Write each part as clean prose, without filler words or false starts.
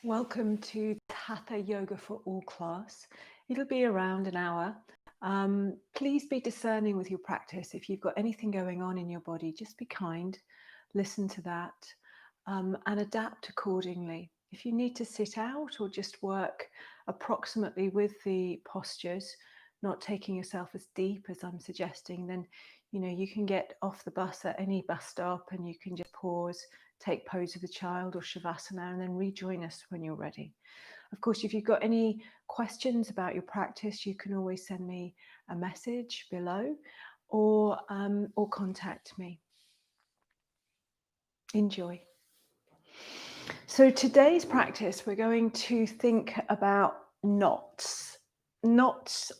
Welcome to Hatha Yoga for All class. It'll be around an hour. Please be discerning with your practice. If you've got anything going on in your body, just be kind, listen to that, and adapt accordingly. If you need to sit out or just work approximately with the postures, not taking yourself as deep as I'm suggesting, then you can get off the bus at any bus stop and you can just pause, take pose of the child or shavasana, and then rejoin us when you're ready. Of course, if you've got any questions about your practice, you can always send me a message below or contact me. Enjoy. So today's practice, we're going to think about knots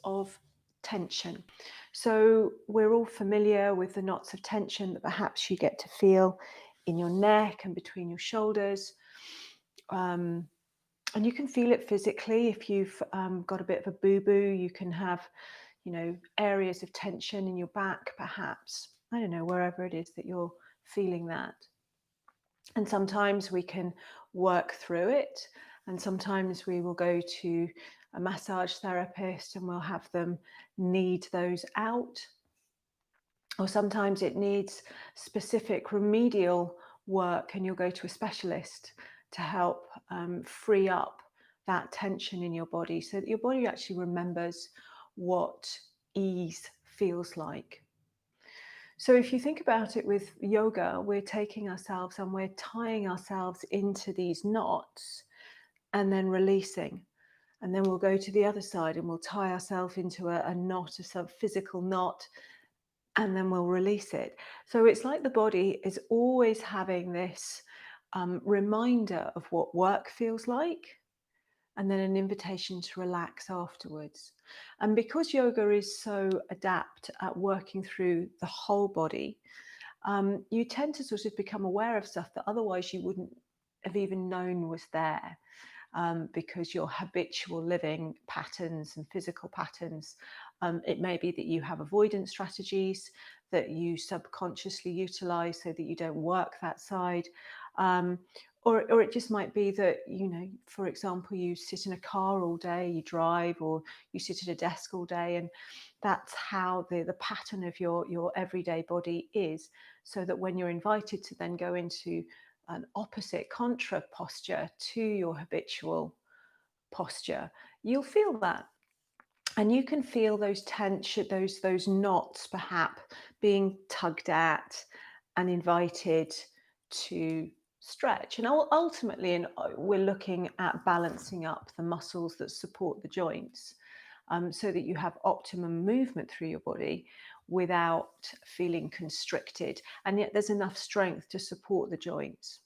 of tension. So we're all familiar with the knots of tension that perhaps you get to feel in your neck and between your shoulders. And you can feel it physically. If you've got a bit of a boo-boo, you can have, areas of tension in your back, perhaps. I don't know, wherever it is that you're feeling that. And sometimes we can work through it. And sometimes we will go to a massage therapist and we'll have them knead those out. Or sometimes it needs specific remedial work and you'll go to a specialist to help free up that tension in your body so that your body actually remembers what ease feels like. So if you think about it with yoga, we're taking ourselves and we're tying ourselves into these knots and then releasing. And then we'll go to the other side and we'll tie ourselves into a knot, a sort of physical knot, and then we'll release it. So it's like the body is always having this reminder of what work feels like, and then an invitation to relax afterwards. And because yoga is so adept at working through the whole body, you tend to sort of become aware of stuff that otherwise you wouldn't have even known was there. Because your habitual living patterns and physical patterns, it may be that you have avoidance strategies that you subconsciously utilize so that you don't work that side. Or it just might be that, for example, you sit in a car all day, you drive, or you sit at a desk all day, and that's how the pattern of your everyday body is, so that when you're invited to then go into an opposite contra posture to your habitual posture, you'll feel that. And you can feel those tension, those knots perhaps being tugged at and invited to stretch. And ultimately, we're looking at balancing up the muscles that support the joints, so that you have optimum movement through your body without feeling constricted, and yet there's enough strength to support the joints.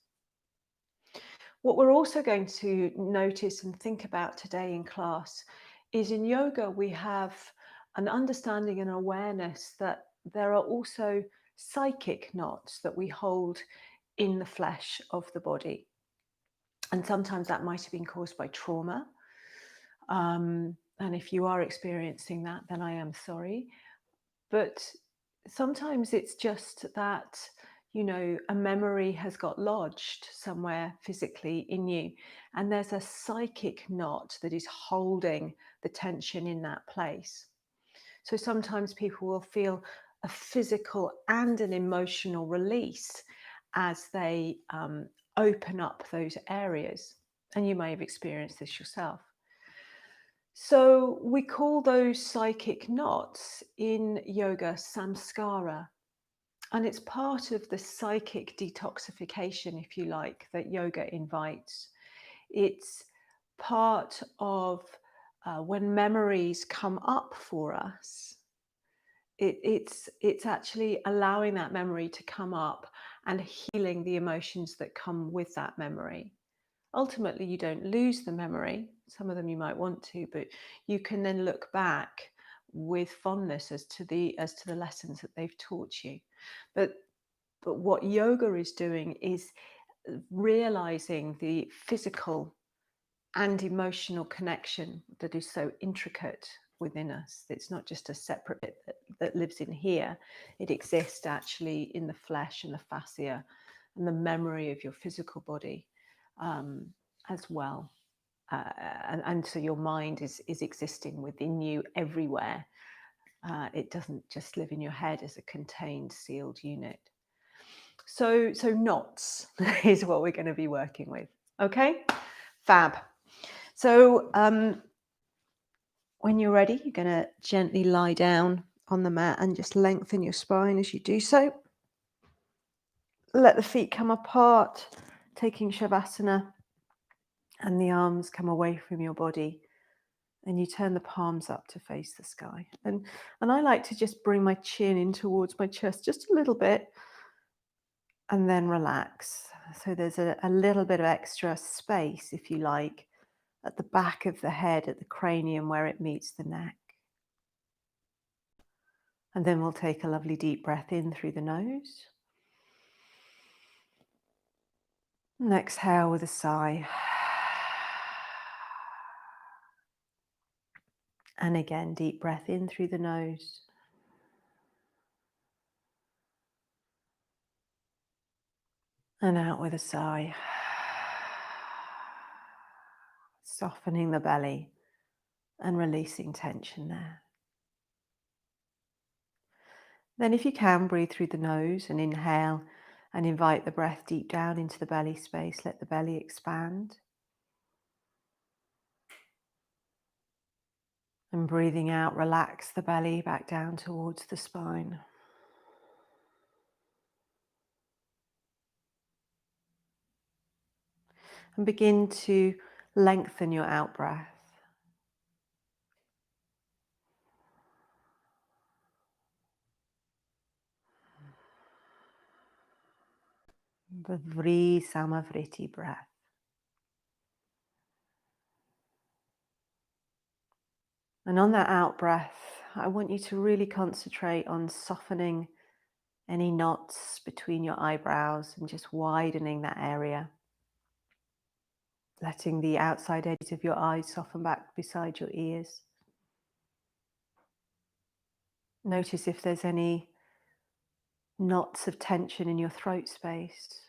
What we're also going to notice and think about today in class is, in yoga we have an understanding and awareness that there are also psychic knots that we hold in the flesh of the body. And sometimes that might have been caused by trauma. And if you are experiencing that, then I am sorry. But sometimes it's just that, a memory has got lodged somewhere physically in you, and there's a psychic knot that is holding the tension in that place. So sometimes people will feel a physical and an emotional release as they open up those areas. And you may have experienced this yourself. So we call those psychic knots in yoga samskara. And it's part of the psychic detoxification, if you like, that yoga invites. It's part of when memories come up for us. It's actually allowing that memory to come up and healing the emotions that come with that memory. Ultimately, you don't lose the memory. Some of them you might want to, but you can then look back with fondness as to the lessons that they've taught you. But what yoga is doing is realizing the physical and emotional connection that is so intricate within us. It's not just a separate bit that lives in here. It exists actually in the flesh and the fascia and the memory of your physical body. as well. And so your mind is existing within you everywhere. It doesn't just live in your head as a contained, sealed unit. So knots is what we're going to be working with. Okay, fab. So when you're ready, you're going to gently lie down on the mat and just lengthen your spine as you do so. Let the feet come apart, taking Shavasana, and the arms come away from your body. And you turn the palms up to face the sky. And I like to just bring my chin in towards my chest just a little bit and then relax. So there's a little bit of extra space, if you like, at the back of the head, at the cranium where it meets the neck. And then we'll take a lovely deep breath in through the nose. And exhale with a sigh. And again, deep breath in through the nose. And out with a sigh. Softening the belly and releasing tension there. Then if you can, breathe through the nose and inhale and invite the breath deep down into the belly space. Let the belly expand. And breathing out, relax the belly back down towards the spine. And begin to lengthen your out breath. The Vri Samavriti breath. And on that out breath, I want you to really concentrate on softening any knots between your eyebrows and just widening that area. Letting the outside edges of your eyes soften back beside your ears. Notice if there's any knots of tension in your throat space.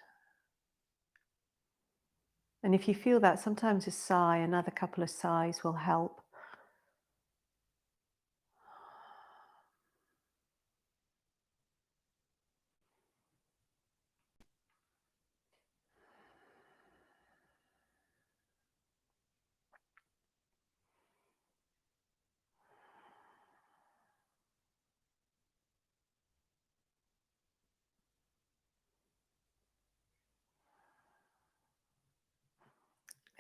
And if you feel that, sometimes a sigh, another couple of sighs will help.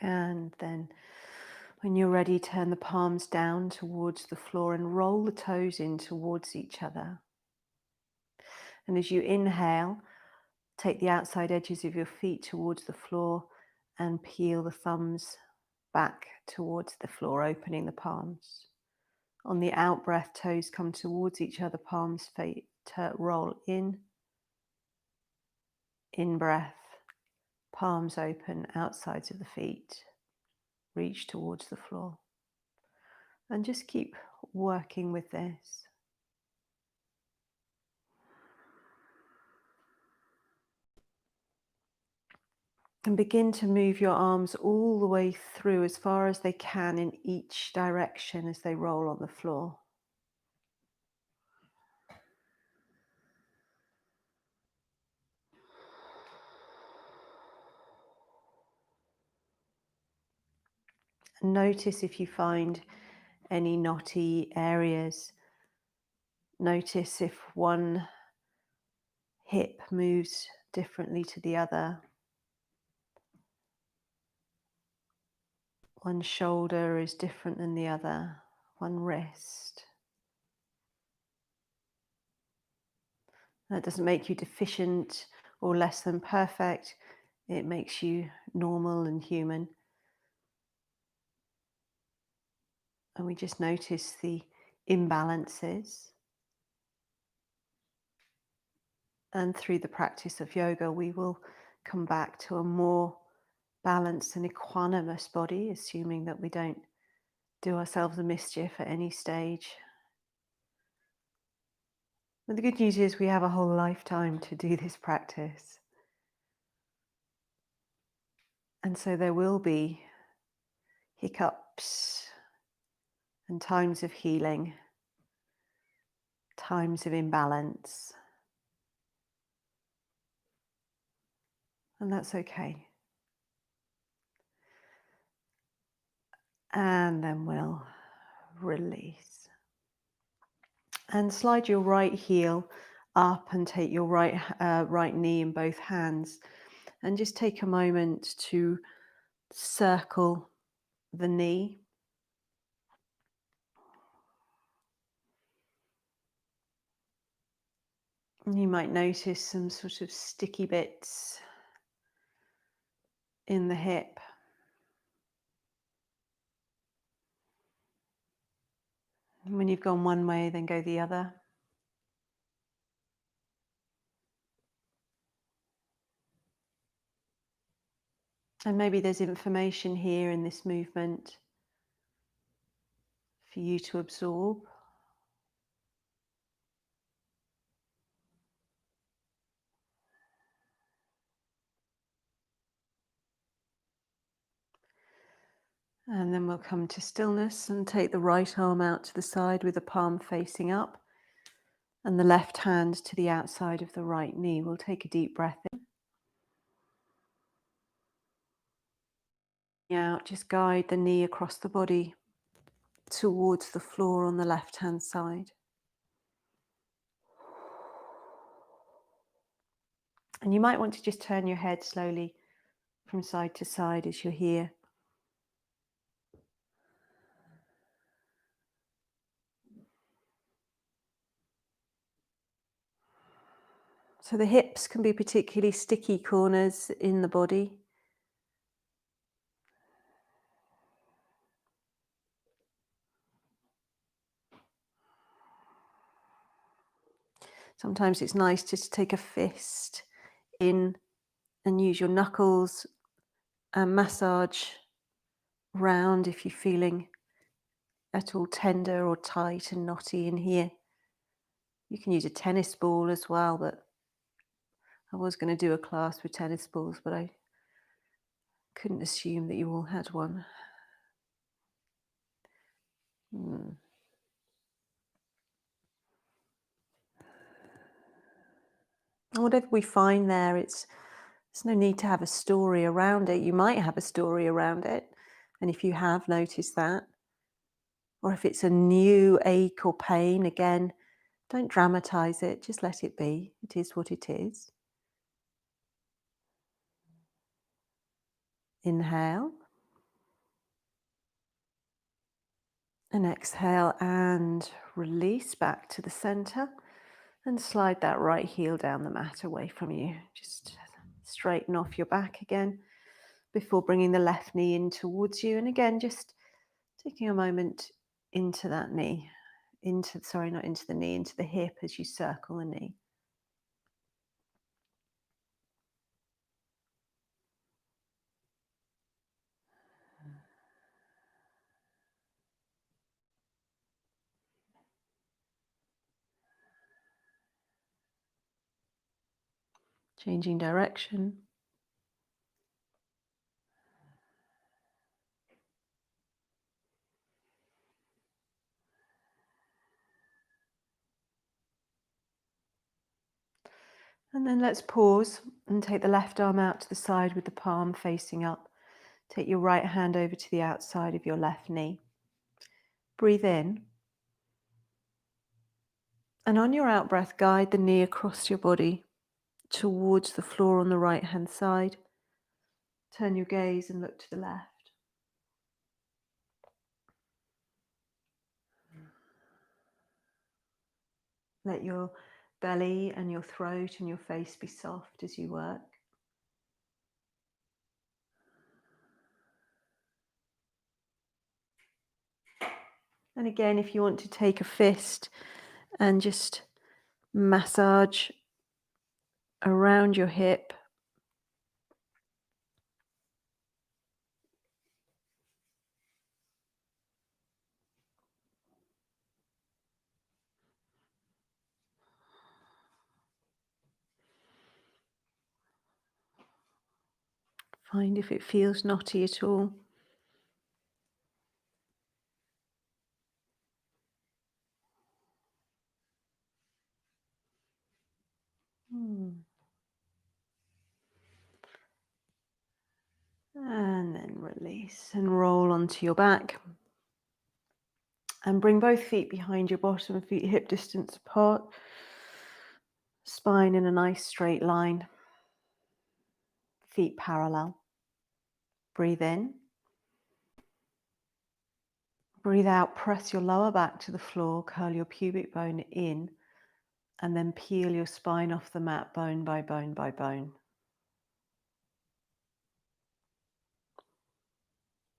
And then when you're ready, turn the palms down towards the floor and roll the toes in towards each other. And as you inhale, take the outside edges of your feet towards the floor and peel the thumbs back towards the floor, opening the palms. On the out breath, toes come towards each other, palms feet roll in breath, palms open, outsides of the feet reach towards the floor. And just keep working with this. And begin to move your arms all the way through as far as they can in each direction as they roll on the floor. And notice if you find any knotty areas. Notice if one hip moves differently to the other. One shoulder is different than the other. One wrist. That doesn't make you deficient or less than perfect. It makes you normal and human. And we just notice the imbalances. And through the practice of yoga, we will come back to a more balanced and equanimous body, assuming that we don't do ourselves a mischief at any stage. But the good news is we have a whole lifetime to do this practice. And so there will be hiccups and times of healing, times of imbalance. And that's okay. And then we'll release. And slide your right heel up and take your right knee in both hands. And just take a moment to circle the knee. You might notice some sort of sticky bits in the hip. And when you've gone one way, then go the other. And maybe there's information here in this movement for you to absorb. And then we'll come to stillness and take the right arm out to the side with the palm facing up and the left hand to the outside of the right knee. We'll take a deep breath in. Out, just guide the knee across the body towards the floor on the left hand side. And you might want to just turn your head slowly from side to side as you're here. So the hips can be particularly sticky corners in the body. Sometimes it's nice just to take a fist in and use your knuckles and massage round if you're feeling at all tender or tight and knotty in here. You can use a tennis ball as well, but I was going to do a class with tennis balls, but I couldn't assume that you all had one. And whatever we find there, there's no need to have a story around it. You might have a story around it, and if you have noticed that, or if it's a new ache or pain, again, don't dramatize it, just let it be. It is what it is. Inhale. And exhale and release back to the center and slide that right heel down the mat away from you. Just straighten off your back again before bringing the left knee in towards you. And again, just taking a moment into that knee, into the hip as you circle the knee. Changing direction. And then let's pause and take the left arm out to the side with the palm facing up. Take your right hand over to the outside of your left knee. Breathe in. And on your out breath, guide the knee across your body towards the floor on the right hand side. Turn your gaze and look to the left. Let your belly and your throat and your face be soft as you work. And again, if you want to take a fist and just massage around your hip. Find if it feels knotty at all. And then release and roll onto your back. And bring both feet behind your bottom feet, hip distance apart. Spine in a nice straight line. Feet parallel. Breathe in. Breathe out, press your lower back to the floor, curl your pubic bone in, and then peel your spine off the mat bone by bone by bone.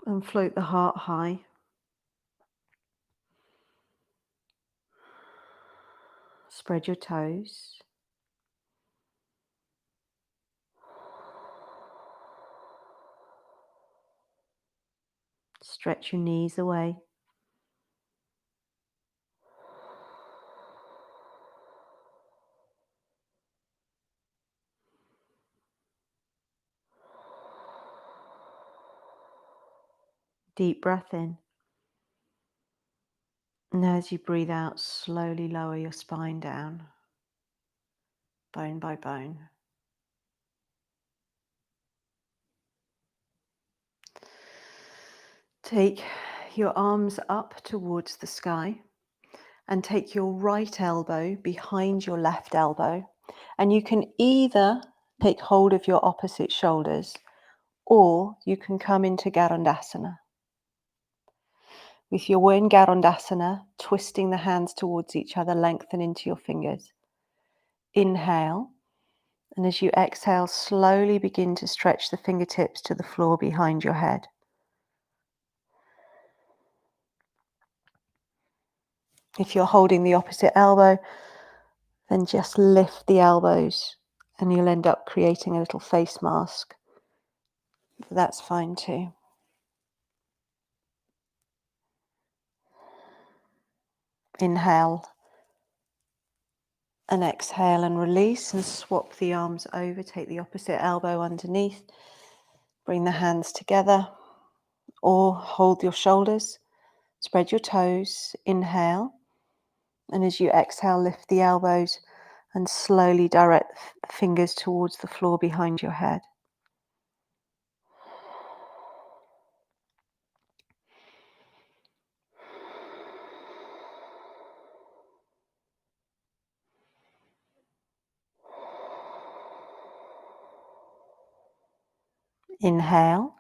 And float the heart high. Spread your toes. Stretch your knees away. Deep breath in. And as you breathe out, slowly lower your spine down, bone by bone. Take your arms up towards the sky and take your right elbow behind your left elbow. And you can either take hold of your opposite shoulders or you can come into Garandasana. With your in Garandasana, twisting the hands towards each other, lengthen into your fingers. Inhale, and as you exhale, slowly begin to stretch the fingertips to the floor behind your head. If you're holding the opposite elbow, then just lift the elbows and you'll end up creating a little face mask. But that's fine too. Inhale and exhale and release and swap the arms over. Take the opposite elbow underneath. Bring the hands together or hold your shoulders. Spread your toes. Inhale. And as you exhale, lift the elbows and slowly direct the fingers towards the floor behind your head. Inhale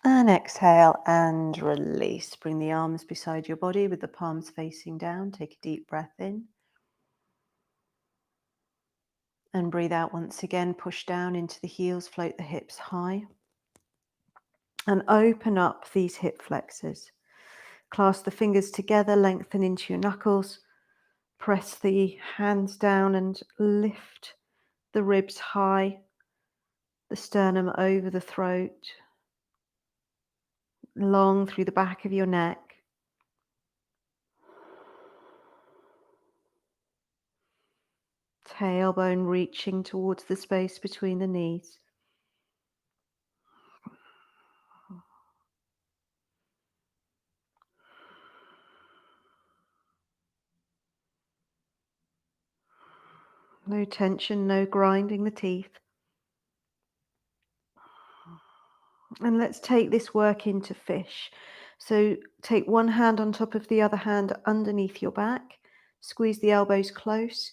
and exhale and release. Bring the arms beside your body with the palms facing down. Take a deep breath in. And breathe out once again. Push down into the heels, float the hips high. And open up these hip flexors. Clasp the fingers together, lengthen into your knuckles. Press the hands down and lift the ribs high. The sternum over the throat, long through the back of your neck. Tailbone reaching towards the space between the knees. No tension, no grinding the teeth. And let's take this work into fish. So take one hand on top of the other hand underneath your back. Squeeze the elbows close.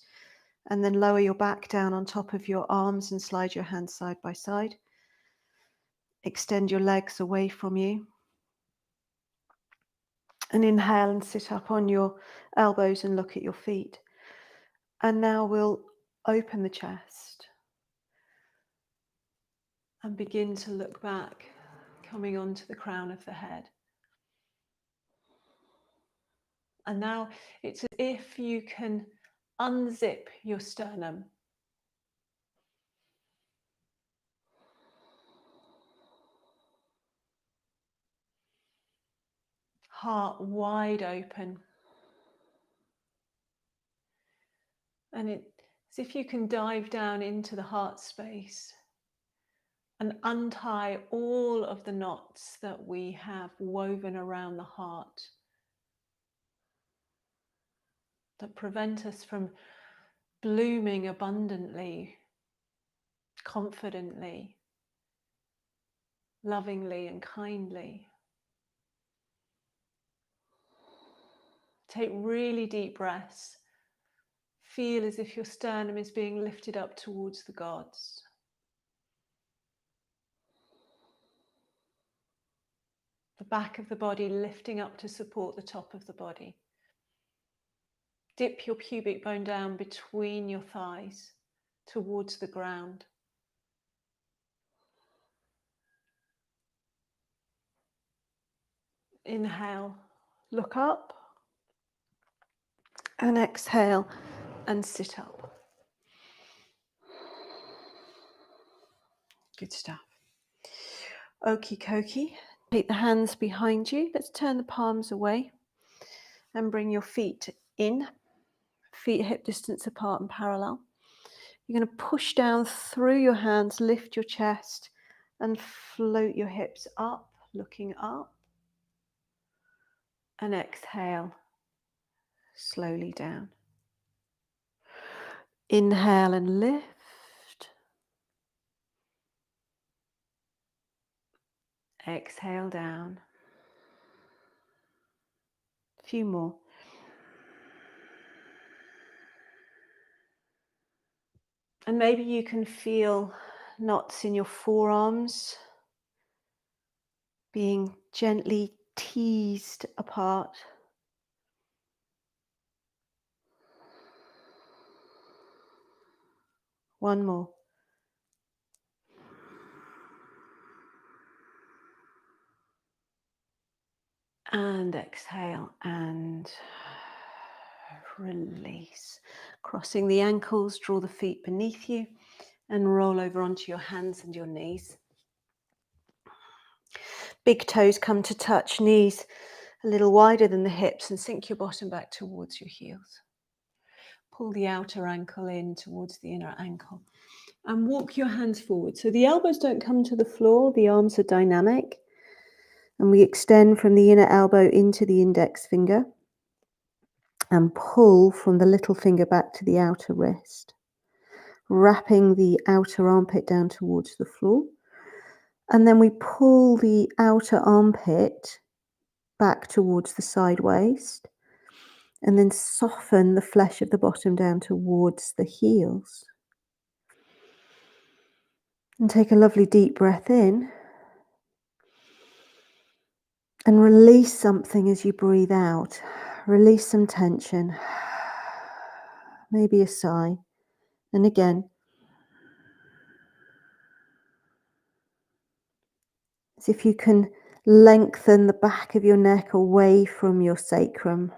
And then lower your back down on top of your arms and slide your hands side by side. Extend your legs away from you. And inhale and sit up on your elbows and look at your feet. And now we'll open the chest and begin to look back, coming onto the crown of the head. And now it's as if you can unzip your sternum. Heart wide open. And it's as if you can dive down into the heart space and untie all of the knots that we have woven around the heart that prevent us from blooming abundantly, confidently, lovingly and kindly. Take really deep breaths. Feel as if your sternum is being lifted up towards the gods. The back of the body lifting up to support the top of the body. Dip your pubic bone down between your thighs towards the ground. Inhale, look up, and exhale and sit up. Good stuff. Okie dokie. Take the hands behind you. Let's turn the palms away and bring your feet in. Feet hip distance apart and parallel. You're going to push down through your hands, lift your chest and float your hips up, looking up. And exhale, slowly down. Inhale and lift. Exhale down. A few more. And maybe you can feel knots in your forearms being gently teased apart. One more. And exhale and release. Crossing the ankles, draw the feet beneath you and roll over onto your hands and your knees. Big toes come to touch, knees a little wider than the hips, and sink your bottom back towards your heels. Pull the outer ankle in towards the inner ankle and walk your hands forward. So the elbows don't come to the floor, the arms are dynamic. And we extend from the inner elbow into the index finger and pull from the little finger back to the outer wrist, wrapping the outer armpit down towards the floor. And then we pull the outer armpit back towards the side waist and then soften the flesh of the bottom down towards the heels. And take a lovely deep breath in. And release something as you breathe out. Release some tension. Maybe a sigh. And again. As if you can lengthen the back of your neck away from your sacrum.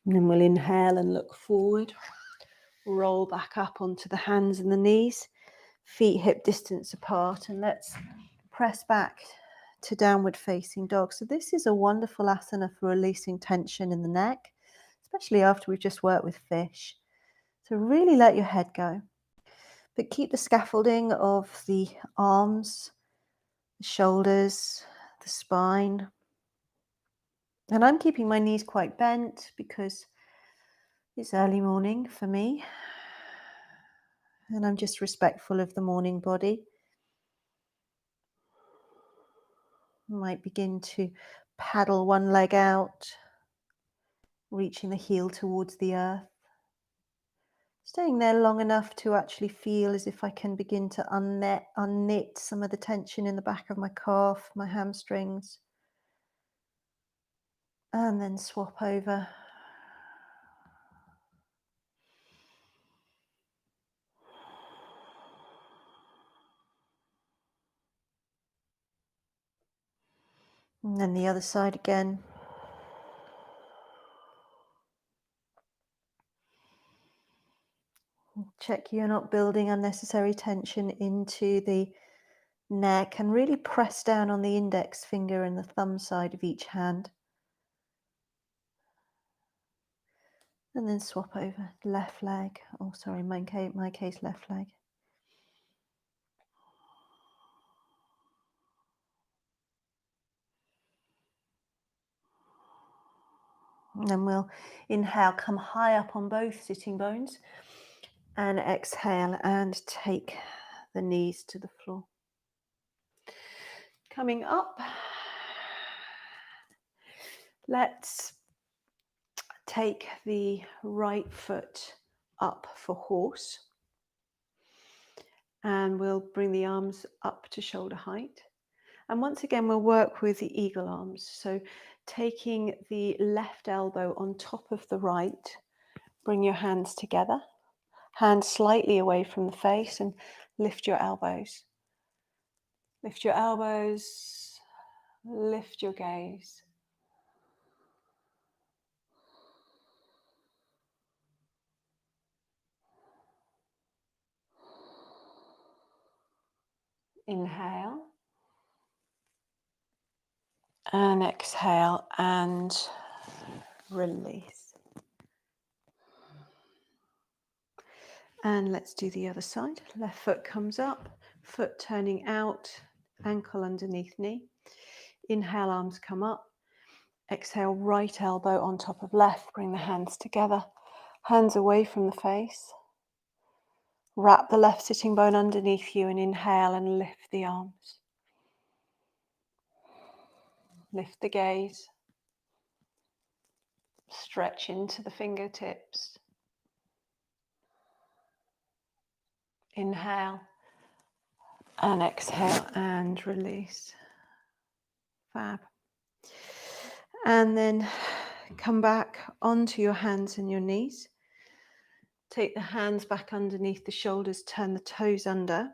And then we'll inhale and look forward. Roll back up onto the hands and the knees. Feet hip distance apart. And let's press back to downward facing dog. So this is a wonderful asana for releasing tension in the neck, especially after we've just worked with fish. So really let your head go. But keep the scaffolding of the arms, the shoulders, the spine. And I'm keeping my knees quite bent because it's early morning for me. And I'm just respectful of the morning body. I might begin to paddle one leg out, reaching the heel towards the earth. Staying there long enough to actually feel as if I can begin to unknit some of the tension in the back of my calf, my hamstrings. And then swap over. And then the other side again. Check you're not building unnecessary tension into the neck, and really press down on the index finger and the thumb side of each hand. And then swap over left leg. Oh, sorry, my case, left leg. And then we'll inhale, come high up on both sitting bones, and exhale and take the knees to the floor. Coming up, let's take the right foot up for horse, and we'll bring the arms up to shoulder height. And once again, we'll work with the eagle arms. So taking the left elbow on top of the right, bring your hands together, hands slightly away from the face, and lift your elbows. Lift your elbows, lift your gaze. Inhale. And exhale and release. And let's do the other side. Left foot comes up, foot turning out, ankle underneath knee. Inhale, arms come up. Exhale, right elbow on top of left. Bring the hands together, hands away from the face. Wrap the left sitting bone underneath you and inhale and lift the arms. Lift the gaze. Stretch into the fingertips. Inhale and exhale and release. Fab. And then come back onto your hands and your knees. Take the hands back underneath the shoulders, turn the toes under,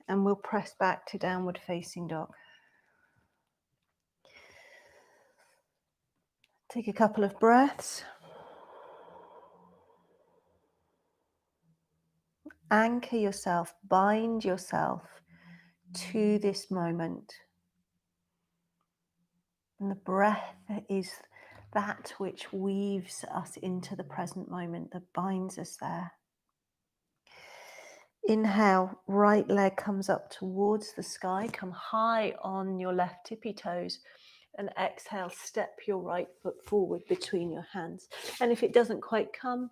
and we'll press back to downward facing dog. Take a couple of breaths. Anchor yourself, bind yourself to this moment. And the breath is that which weaves us into the present moment, that binds us there. Inhale, right leg comes up towards the sky. Come high on your left tippy toes. And exhale, step your right foot forward between your hands. And if it doesn't quite come,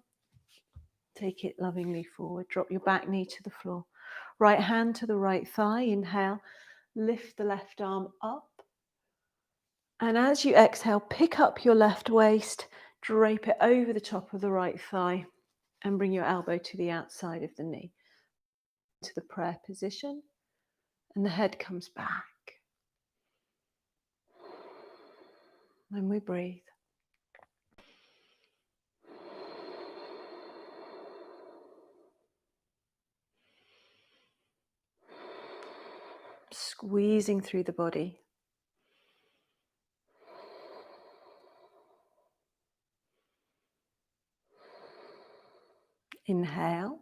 take it lovingly forward. Drop your back knee to the floor. Right hand to the right thigh. Inhale, lift the left arm up. And as you exhale, pick up your left waist, drape it over the top of the right thigh, and bring your elbow to the outside of the knee. To the prayer position, and the head comes back. And we breathe. Squeezing through the body. Inhale.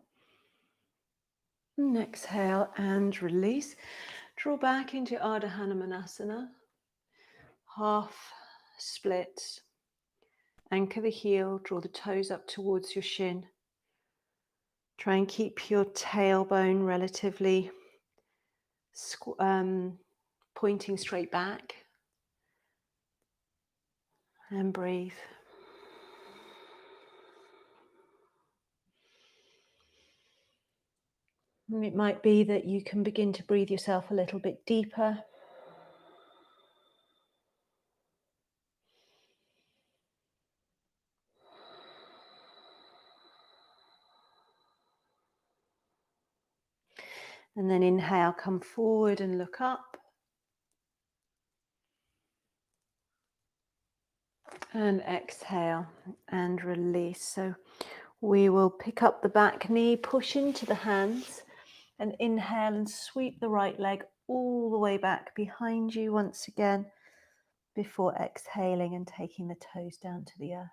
And exhale and release. Draw back into Ardha Hanumanasana. Half splits. Anchor the heel. Draw the toes up towards your shin. Try and keep your tailbone relatively pointing straight back. And breathe. And it might be that you can begin to breathe yourself a little bit deeper. And then inhale, come forward and look up. And exhale and release. So we will pick up the back knee, push into the hands, and inhale and sweep the right leg all the way back behind you once again before exhaling and taking the toes down to the earth.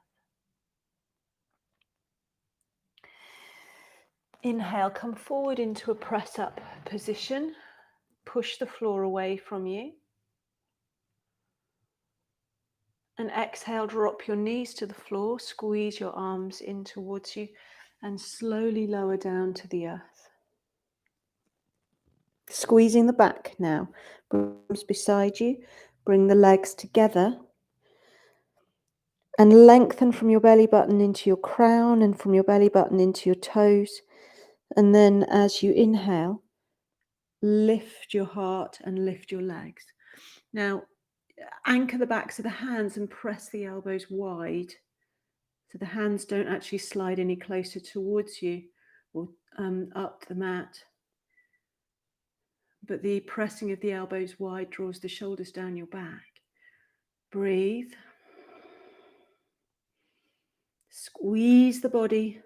Inhale, come forward into a press up position. Push the floor away from you. And exhale, drop your knees to the floor, squeeze your arms in towards you, and slowly lower down to the earth. Squeezing the back now. Arms beside you. Bring the legs together. And lengthen from your belly button into your crown and from your belly button into your toes. And then as you inhale, lift your heart and lift your legs. Now, anchor the backs of the hands and press the elbows wide so the hands don't actually slide any closer towards you or up the mat. But the pressing of the elbows wide draws the shoulders down your back. Breathe. Squeeze the body.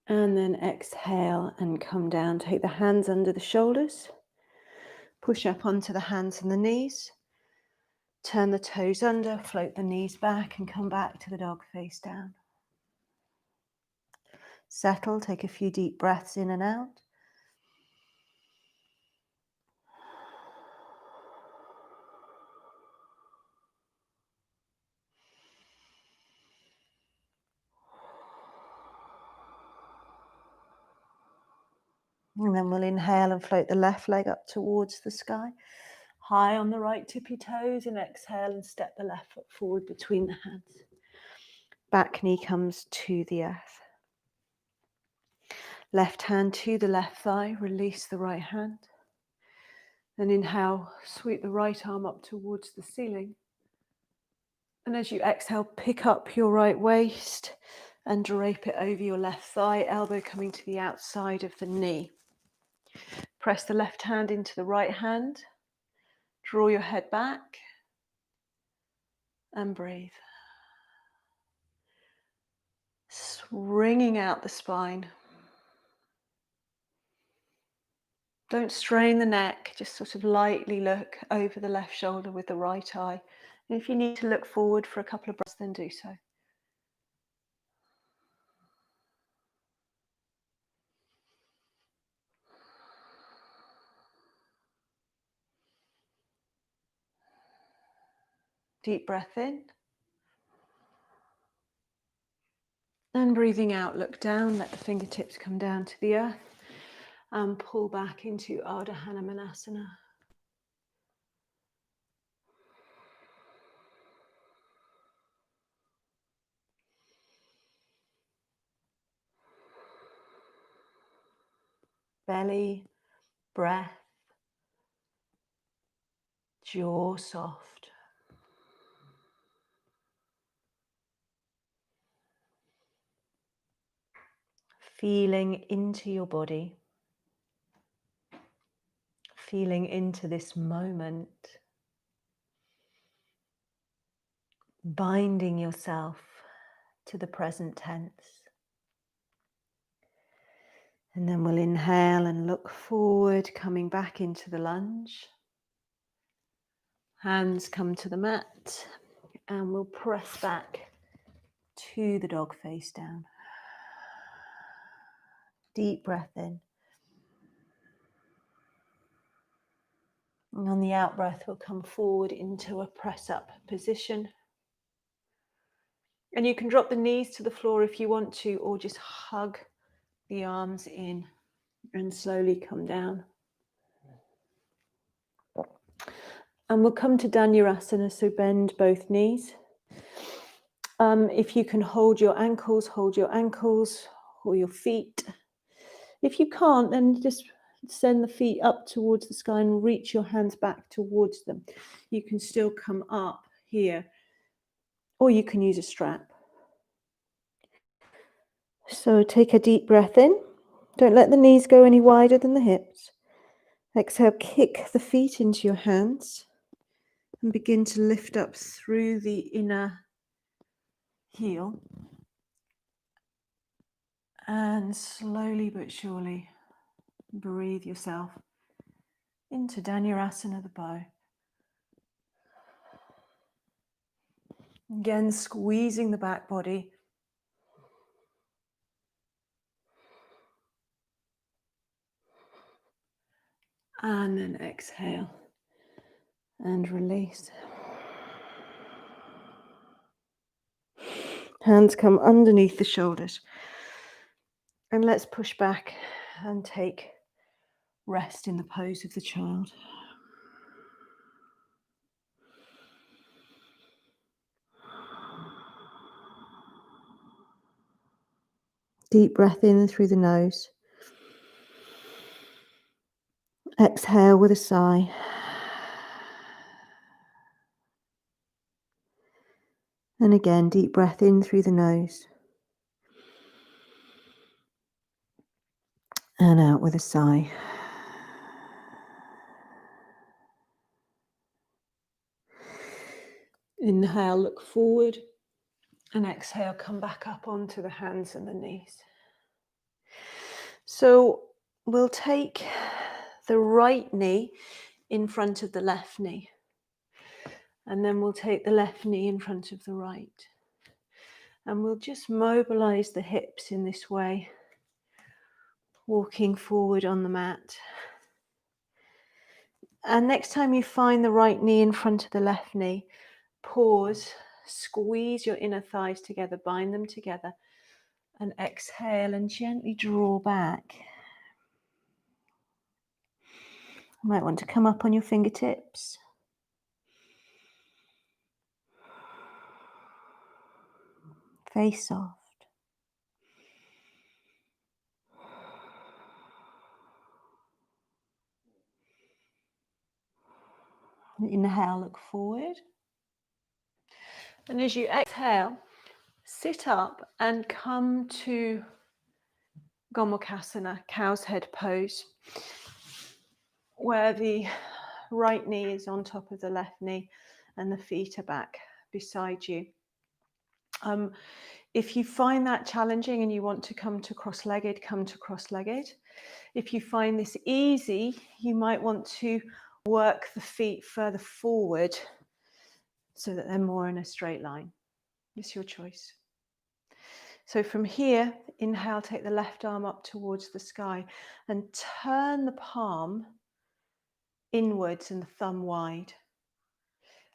And then exhale and come down. Take the hands under the shoulders. Push up onto the hands and the knees. Turn the toes under, float the knees back and come back to the dog face down. Settle, take a few deep breaths in and out. And then we'll inhale and float the left leg up towards the sky. High on the right tippy toes, and exhale and step the left foot forward between the hands. Back knee comes to the earth. Left hand to the left thigh, release the right hand. Then inhale, sweep the right arm up towards the ceiling. And as you exhale, pick up your right waist and drape it over your left thigh, elbow coming to the outside of the knee. Press the left hand into the right hand. Draw your head back and breathe. Stringing out the spine. Don't strain the neck, just sort of lightly look over the left shoulder with the right eye. And if you need to look forward for a couple of breaths, then do so. Deep breath in. And breathing out, look down, let the fingertips come down to the earth. And pull back into Ardha Hanumanasana. Belly, breath, jaw soft. Feeling into your body. Feeling into this moment. Binding yourself to the present tense. And then we'll inhale and look forward, coming back into the lunge. Hands come to the mat and we'll press back to the dog face down. Deep breath in. And on the out breath, we'll come forward into a press up position. And you can drop the knees to the floor if you want to, or just hug the arms in and slowly come down. And we'll come to Dhanurasana, so bend both knees. If you can hold your ankles or your feet. If you can't, then just send the feet up towards the sky and reach your hands back towards them. You can still come up here, or you can use a strap. So take a deep breath in. Don't let the knees go any wider than the hips. Exhale, kick the feet into your hands and begin to lift up through the inner heel. And slowly but surely breathe yourself into Dhanurasana, the bow. Again, squeezing the back body. And then exhale and release. Hands come underneath the shoulders. And let's push back and take rest in the pose of the child. Deep breath in through the nose. Exhale with a sigh. And again, deep breath in through the nose. And out with a sigh. Inhale, look forward. And exhale, come back up onto the hands and the knees. So we'll take the right knee in front of the left knee. And then we'll take the left knee in front of the right. And we'll just mobilize the hips in this way, walking forward on the mat. And next time you find the right knee in front of the left knee, pause, squeeze your inner thighs together, bind them together, and exhale and gently draw back. You might want to come up on your fingertips. Face soft. Inhale, look forward. And as you exhale, sit up and come to Gomukhasana, cow's head pose, where the right knee is on top of the left knee and the feet are back beside you. If you find that challenging and you want to come to cross-legged, come to cross-legged. If you find this easy, you might want to work the feet further forward so that they're more in a straight line. It's your choice. So from here, inhale, take the left arm up towards the sky and turn the palm inwards and the thumb wide.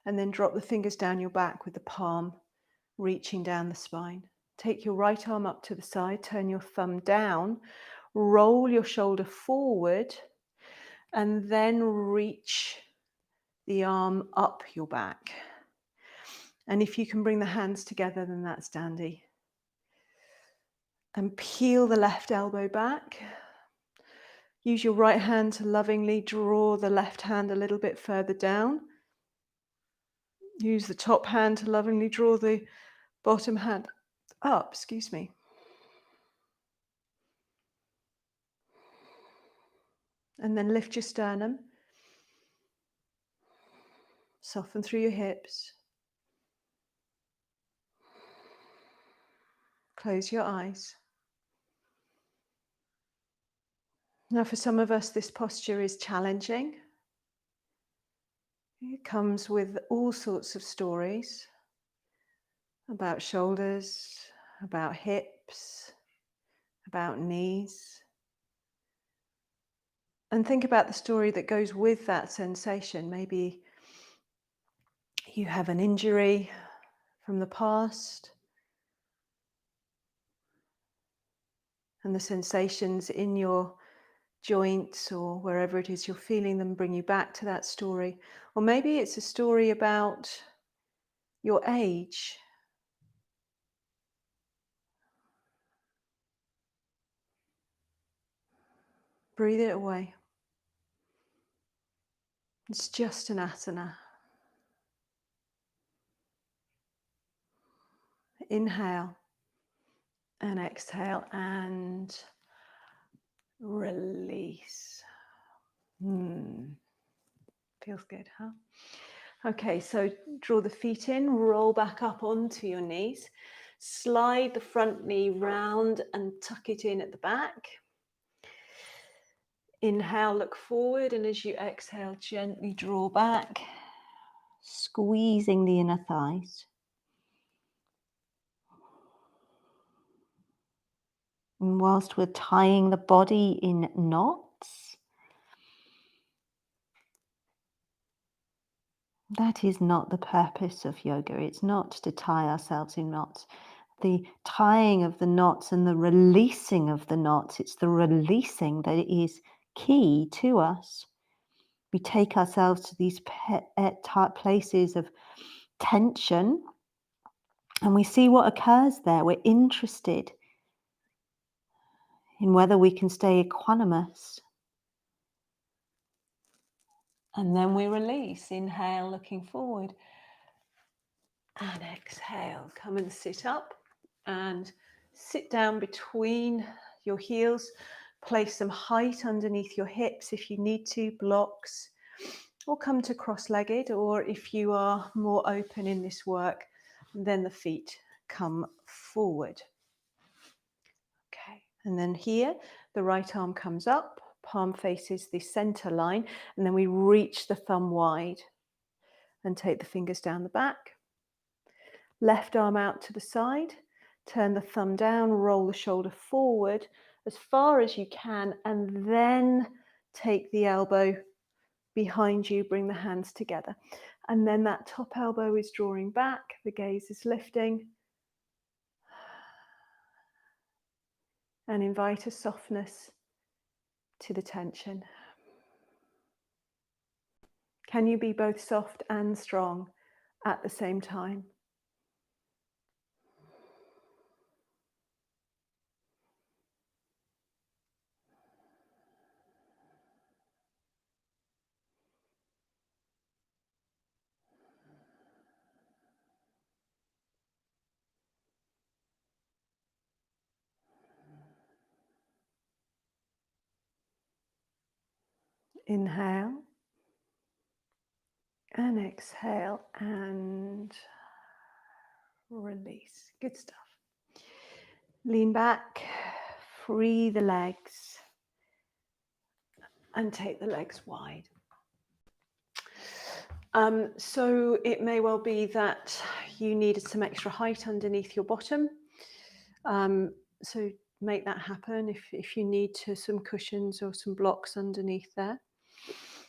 And then drop the fingers down your back with the palm reaching down the spine. Take your right arm up to the side, turn your thumb down, roll your shoulder forward, and then reach the arm up your back. And if you can bring the hands together, then that's dandy. And peel the left elbow back. Use your right hand to lovingly draw the left hand a little bit further down. Use the top hand to lovingly draw the bottom hand up, And then lift your sternum. Soften through your hips. Close your eyes. Now, for some of us, this posture is challenging. It comes with all sorts of stories about shoulders, about hips, about knees. And think about the story that goes with that sensation. Maybe you have an injury from the past, and the sensations in your joints or wherever it is you're feeling them bring you back to that story. Or maybe it's a story about your age. Breathe it away. It's just an asana. Inhale and exhale and release. Feels good, huh? Okay, so draw the feet in, roll back up onto your knees, slide the front knee round and tuck it in at the back. Inhale, look forward, and as you exhale, gently draw back, squeezing the inner thighs. And whilst we're tying the body in knots, that is not the purpose of yoga. It's not to tie ourselves in knots. the tying of the knots and the releasing of the knots. It's the releasing that is key to us. We take ourselves to these places of tension and we see what occurs there. We're interested in whether we can stay equanimous. And then we release. Inhale, looking forward. And exhale. Come and sit up and sit down between your heels. Place some height underneath your hips if you need to, blocks. Or come to cross-legged, or if you are more open in this work, then the feet come forward. Okay, and then here, the right arm comes up, palm faces the center line, and then we reach the thumb wide and take the fingers down the back. Left arm out to the side, turn the thumb down, roll the shoulder forward as far as you can, and then take the elbow behind you, bring the hands together. And then that top elbow is drawing back, the gaze is lifting. And invite a softness to the tension. Can you be both soft and strong at the same time? Inhale and exhale and release. Good stuff. Lean back, free the legs and take the legs wide. So it may well be that you needed some extra height underneath your bottom. So make that happen if you need some cushions or some blocks underneath there.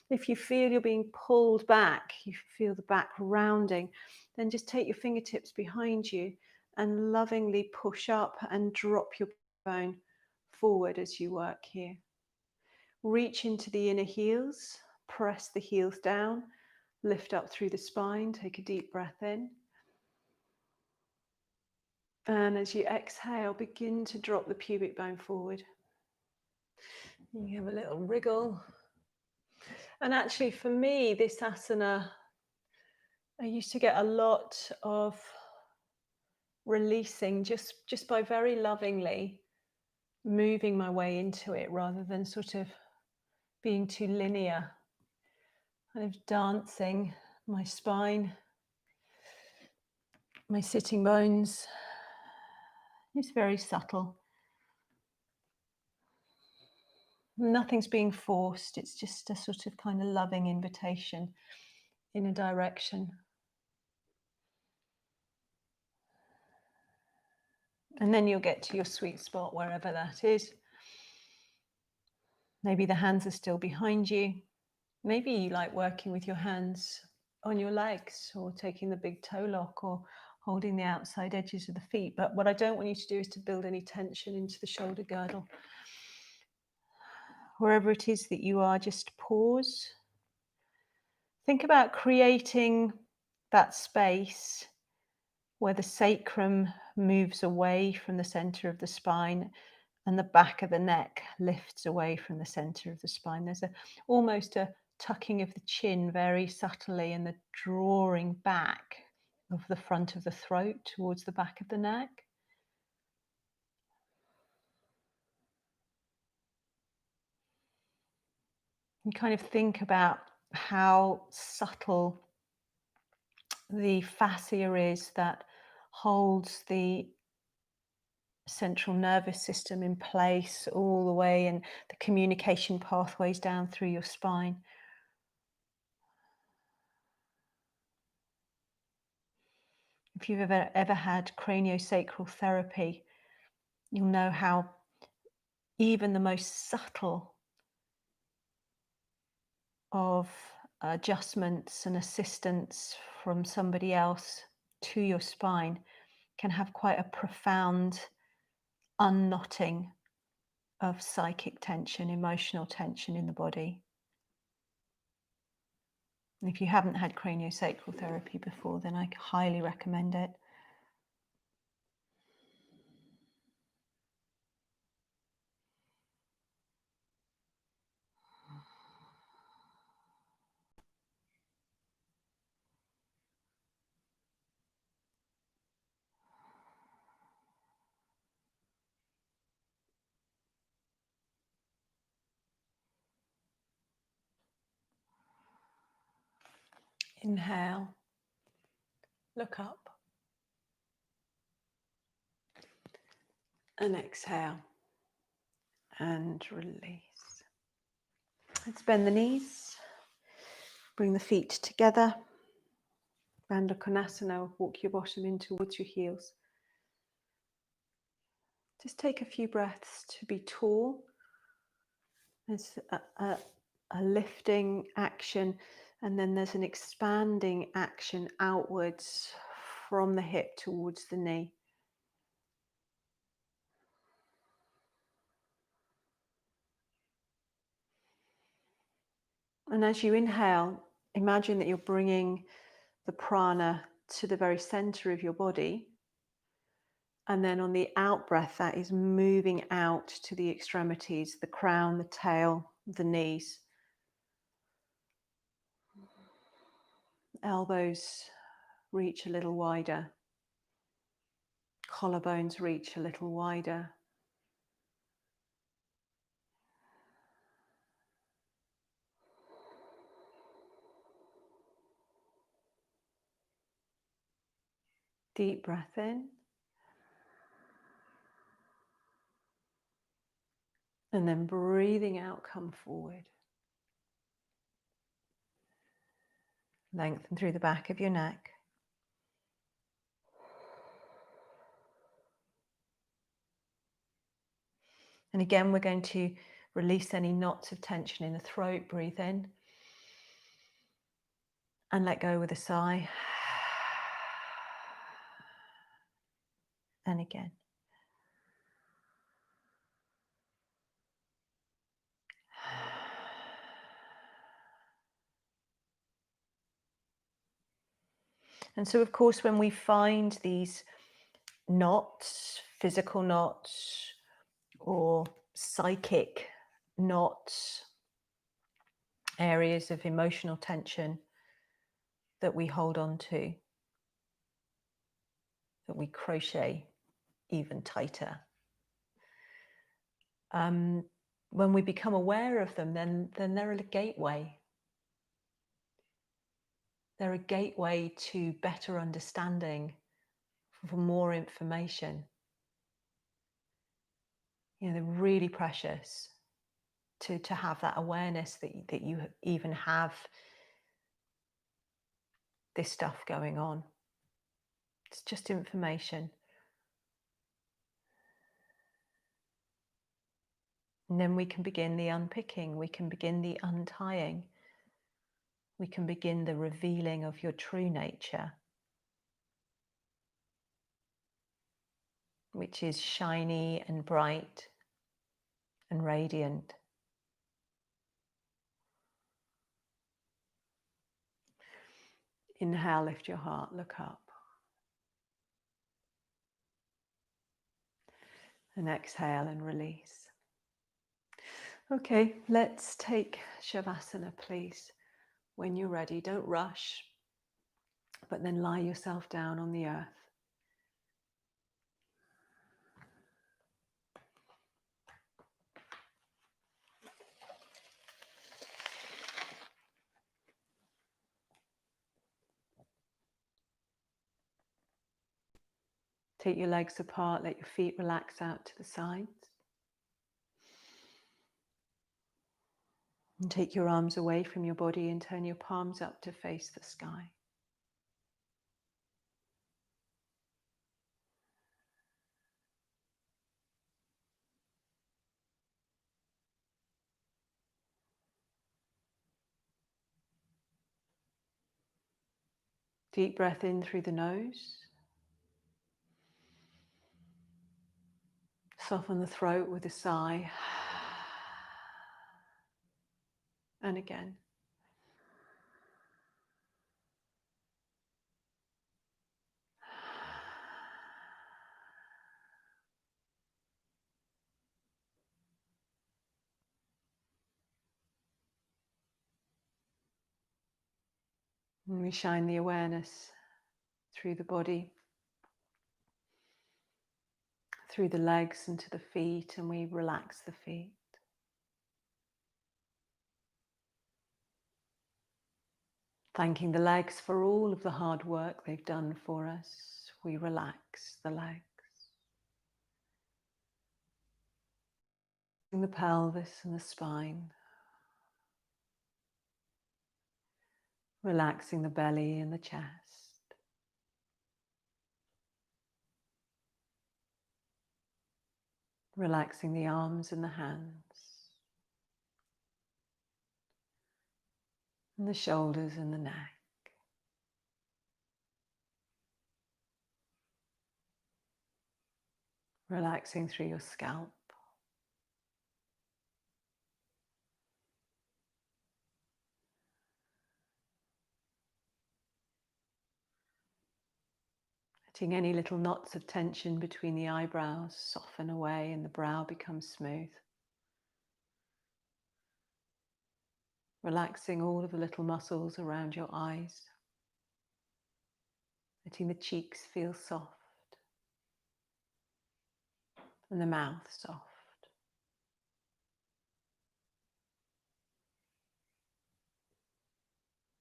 If you feel you're being pulled back, you feel the back rounding, then just take your fingertips behind you and lovingly push up and drop your bone forward as you work here. Reach into the inner heels, press the heels down, lift up through the spine, take a deep breath in. And as you exhale, begin to drop the pubic bone forward. You have a little wriggle. And actually for me, this asana, I used to get a lot of releasing just by very lovingly moving my way into it rather than sort of being too linear, kind of dancing my spine, my sitting bones. It's very subtle. Nothing's being forced. It's just a sort of kind of loving invitation in a direction. And then you'll get to your sweet spot, wherever that is. Maybe the hands are still behind you. Maybe you like working with your hands on your legs or taking the big toe lock or holding the outside edges of the feet. But what I don't want you to do is to build any tension into the shoulder girdle. Wherever it is that you are, just pause. Think about creating that space where the sacrum moves away from the center of the spine and the back of the neck lifts away from the center of the spine. There's almost a tucking of the chin very subtly and the drawing back of the front of the throat towards the back of the neck. And kind of think about how subtle the fascia is that holds the central nervous system in place all the way, and the communication pathways down through your spine. If you've ever had craniosacral therapy, you'll know how even the most subtle of adjustments and assistance from somebody else to your spine can have quite a profound unknotting of psychic tension, emotional tension in the body. And if you haven't had craniosacral therapy before, then I highly recommend it. Inhale, look up, and exhale, and release. Let's bend the knees, bring the feet together. Bandha Konasana, walk your bottom in towards your heels. Just take a few breaths to be tall. There's a lifting action, and then there's an expanding action outwards from the hip towards the knee. And as you inhale, imagine that you're bringing the prana to the very center of your body. And then on the out breath, that is moving out to the extremities, the crown, the tail, the knees. Elbows reach a little wider. Collarbones reach a little wider. Deep breath in. And then breathing out, come forward. Lengthen through the back of your neck. And again, we're going to release any knots of tension in the throat. Breathe in. And let go with a sigh. And again. And so, of course, when we find these knots, physical knots, or psychic knots, areas of emotional tension that we hold on to, that we crochet even tighter. When we become aware of them, then they're a gateway. They're a gateway to better understanding, for more information. You know, they're really precious to have that awareness that you even have this stuff going on. It's just information. And then we can begin the unpicking, we can begin the untying, we can begin the revealing of your true nature, which is shiny and bright and radiant. Inhale, lift your heart, look up. And exhale and release. Okay, let's take Shavasana, please. When you're ready, don't rush, but then lie yourself down on the earth. Take your legs apart, let your feet relax out to the sides. And take your arms away from your body and turn your palms up to face the sky. Deep breath in through the nose. Soften the throat with a sigh. And again. And we shine the awareness through the body, through the legs and to the feet, and we relax the feet. Thanking the legs for all of the hard work they've done for us, we relax the legs. The pelvis and the spine. Relaxing the belly and the chest. Relaxing the arms and the hands. And the shoulders and the neck. Relaxing through your scalp. Letting any little knots of tension between the eyebrows soften away and the brow becomes smooth. Relaxing all of the little muscles around your eyes. Letting the cheeks feel soft and the mouth soft.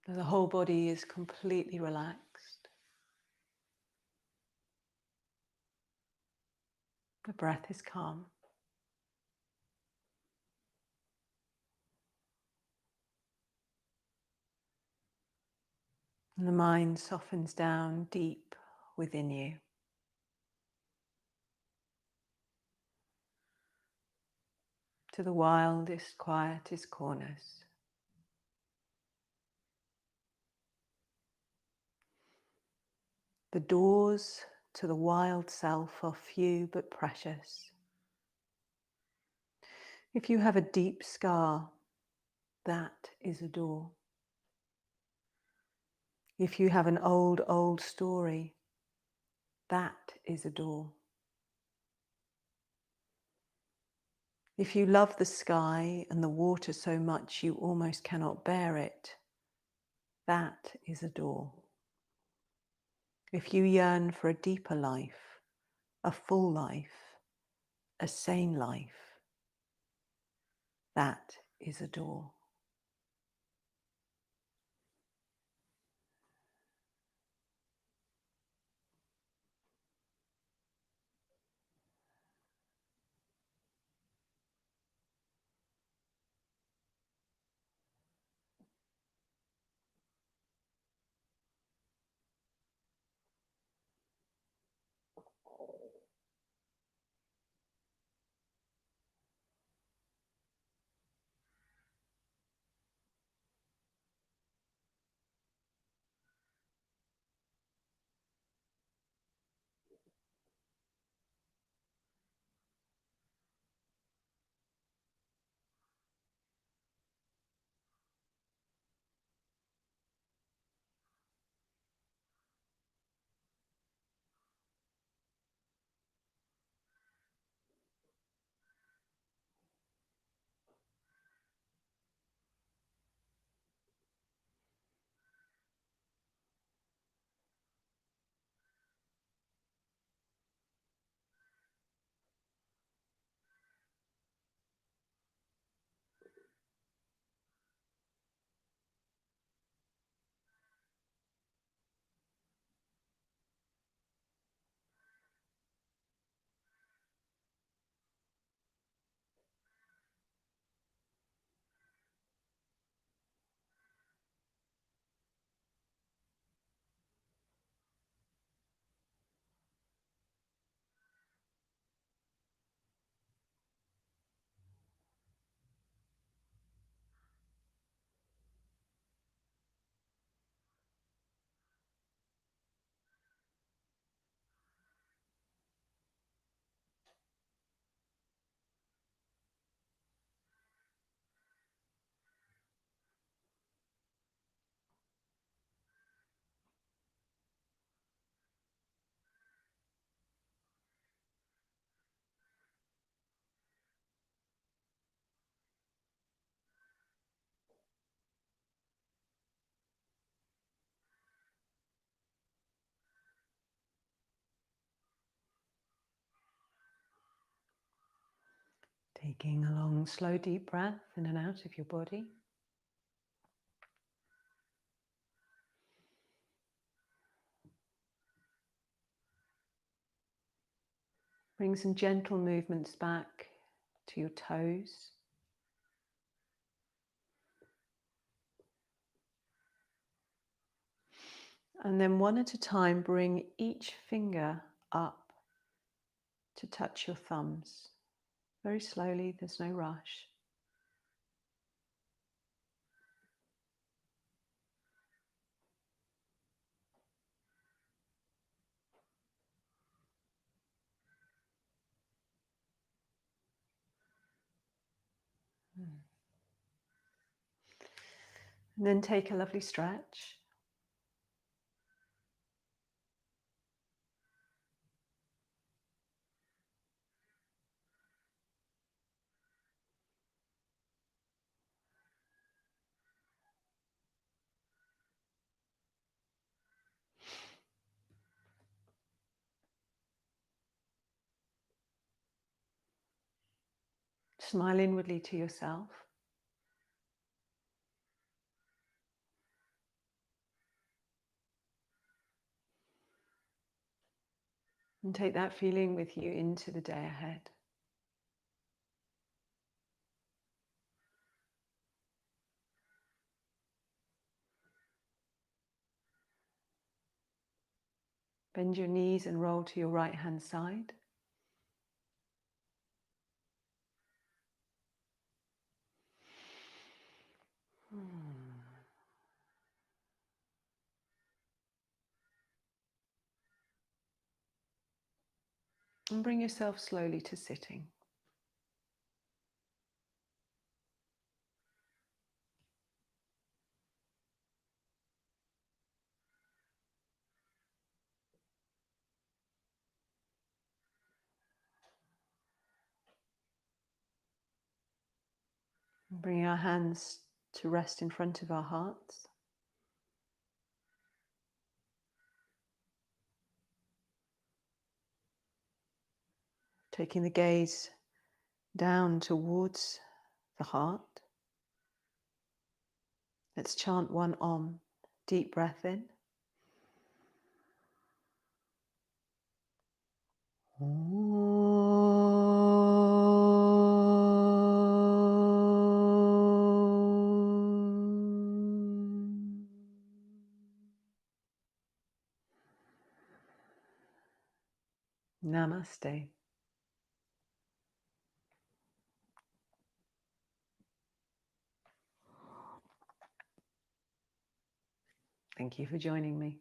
The whole body is completely relaxed. The breath is calm. And the mind softens down deep within you. To the wildest, quietest corners. The doors to the wild self are few but precious. If you have a deep scar, that is a door. If you have an old story, that is a door. If you love the sky and the water so much you almost cannot bear it, that is a door. If you yearn for a deeper life, a full life, a sane life, that is a door. Taking a long, slow, deep breath in and out of your body. Bring some gentle movements back to your toes. And then one at a time, bring each finger up to touch your thumbs. Very slowly, there's no rush. And then take a lovely stretch. Smile inwardly to yourself. And take that feeling with you into the day ahead. Bend your knees and roll to your right hand side. And bring yourself slowly to sitting. And bring our hands to rest in front of our hearts. Taking the gaze down towards the heart. Let's chant one Om. Deep breath in. Namaste. Thank you for joining me.